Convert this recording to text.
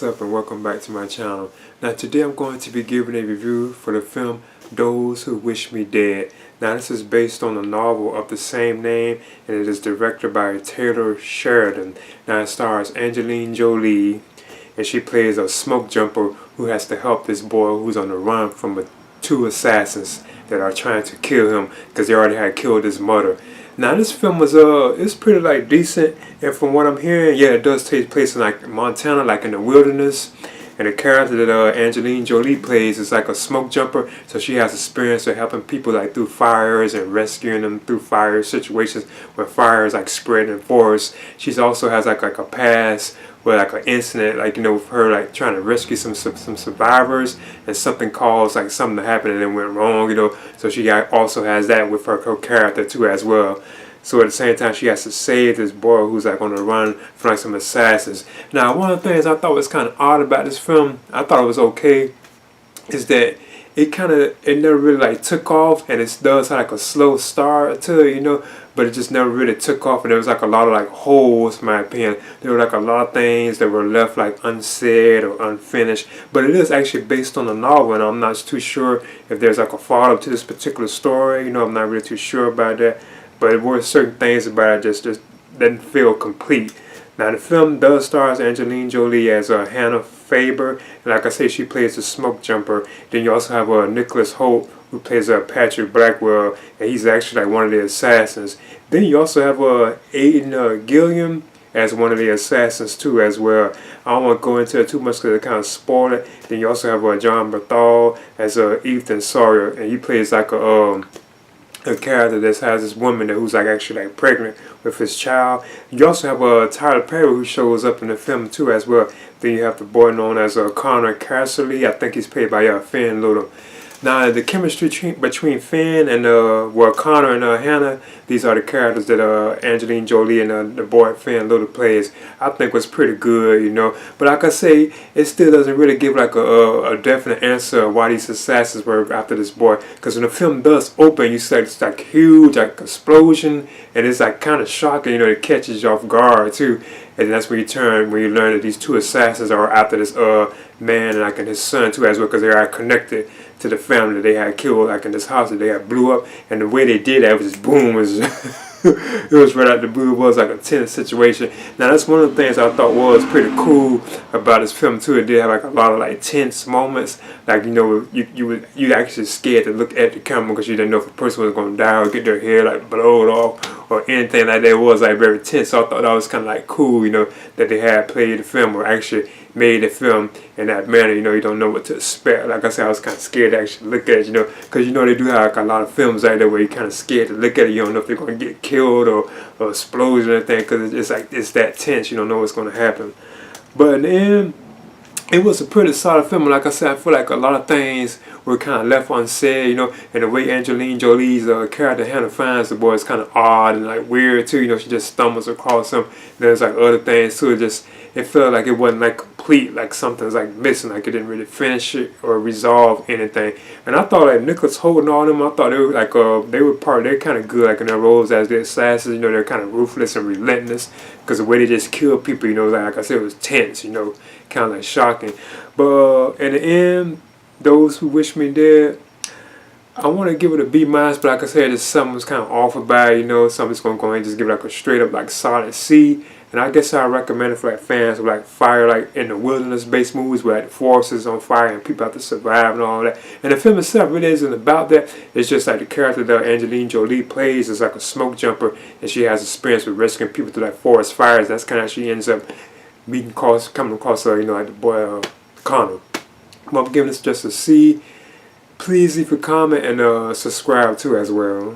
What's up and welcome back to my channel. Now today I'm going to be giving a review for the film Those Who Wish Me Dead. Now this is based on a novel of the same name and it is directed by Taylor Sheridan. Now it stars Angelina Jolie and she plays a smoke jumper who has to help this boy who's on the run from two assassins that are trying to kill him because they already had killed his mother. Now this film was it's pretty like decent, and from what I'm hearing, yeah, it does take place in like Montana, like in the wilderness. And the character that Angelina Jolie plays is like a smoke jumper, so she has experience of helping people like through fires and rescuing them through fire situations where fire is like spreading in forests. She also has like a past where like an incident, like with her like trying to rescue some survivors, and something caused like something to happen and it went wrong, So she also has that with her character too as well. So at the same time, she has to save this boy who's like on the run from like some assassins. Now, one of the things I thought was kind of odd about this film, I thought it was okay, is that it never really like took off, and it does have like a slow start to it, but it just never really took off, and there was like a lot of like holes in my opinion. There were like a lot of things that were left like unsaid or unfinished, but it is actually based on a novel, and I'm not too sure if there's like a follow-up to this particular story. I'm not really too sure about that. But there were certain things about it just didn't feel complete. Now the film does stars Angelina Jolie as Hannah Faber, and like I say, she plays the smoke jumper. Then you also have Nicholas Hoult, who plays Patrick Blackwell, and he's actually like one of the assassins. Then you also have Aidan Gilliam as one of the assassins too as well. I don't want to go into it too much because it kind of spoil it. Then you also have Jon Bernthal as Ethan Sawyer, and he plays like a character that has this woman who's like actually like pregnant with his child. You also have Tyler Perry, who shows up in the film too as well. Then you have the boy known as Connor Casserly. I think he's played by Finn Little. Now the chemistry between Finn and Connor and Hannah, these are the characters that Angelina Jolie and the boy Finn Little plays. I think was pretty good, But like I say, it still doesn't really give like a definite answer of why these assassins were after this boy. Because when the film does open, you see it's like huge like explosion, and it's like kind of shocking, it catches you off guard too. And that's when you learn that these two assassins are after this man and like his son too as well, because they are connected to the family that they had killed like in this house that they had blew up. And the way they did that was just boom, it was right out the blue. It was like a tense situation. Now that's one of the things I thought was pretty cool about this film too. It did have like a lot of like tense moments. Like you actually scared to look at the camera because you didn't know if a person was going to die or get their hair like blowed off or anything like that. It was like very tense. So I thought that was kind of like cool, that they had played the film or actually made the film in that manner. You don't know what to expect. Like I said, I was kind of scared to actually look at it, because they do have like a lot of films out there where you're kind of scared to look at it. You don't know if they're going to get killed or explosion or anything, because it's that tense. You don't know what's going to happen. But in the end, it was a pretty solid film. Like I said, I feel like a lot of things were kind of left unsaid, and the way Angelina Jolie's character Hannah finds the boy is kind of odd and like weird too. She just stumbles across him. There's like other things too. It felt like it wasn't like complete, like something's like missing, like it didn't really finish it or resolve anything. And I thought like Nicholas Hoult and all them, I thought they were like they're kind of good like in their roles as the assassins. They're kind of ruthless and relentless because the way they just kill people, like I said, it was tense, kind of like shocking. But in the end, Those Who Wish Me Dead, I want to give it a B-, but like I said, just something was kind of off about it, something's going to go ahead and just give it like a straight up like solid C. And I guess I recommend it for like fans of like fire, like in the wilderness based movies where like, the forest is on fire and people have to survive and all that. And the film itself really isn't about that. It's just like the character that Angelina Jolie plays is like a smoke jumper, and she has experience with rescuing people through like forest fires. That's kind of how she ends up coming across like the boy Connor. But I'm giving this just a C. Please leave a comment and subscribe too as well.